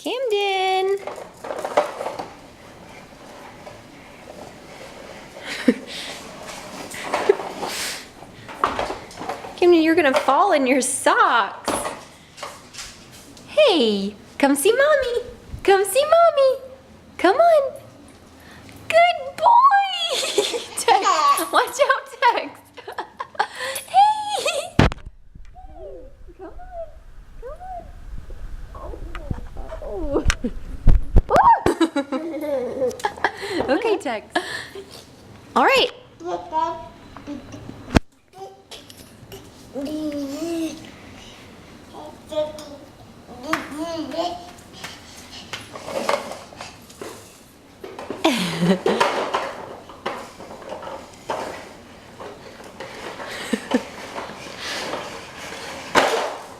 Camden. Camden, you're gonna fall in your socks. Hey, come see mommy. Come see mommy. Come on. Good boy. Tex, watch out, Tex. Hey. Come on. Come on. Oh. Okay, Tex. All right.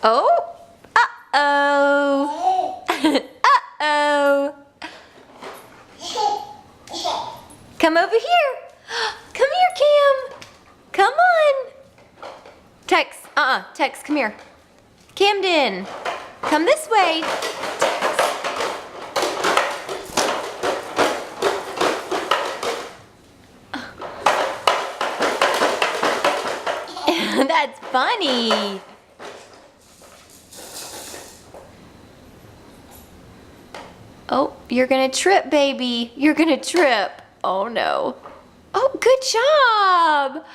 Oh. Uh-oh. Uh-oh. Come over here. Come here, Cam. Come on. Tex, Tex, come here. Camden, come this way. That's funny. Oh, you're gonna trip, baby. You're gonna trip. Oh no. Oh, good job.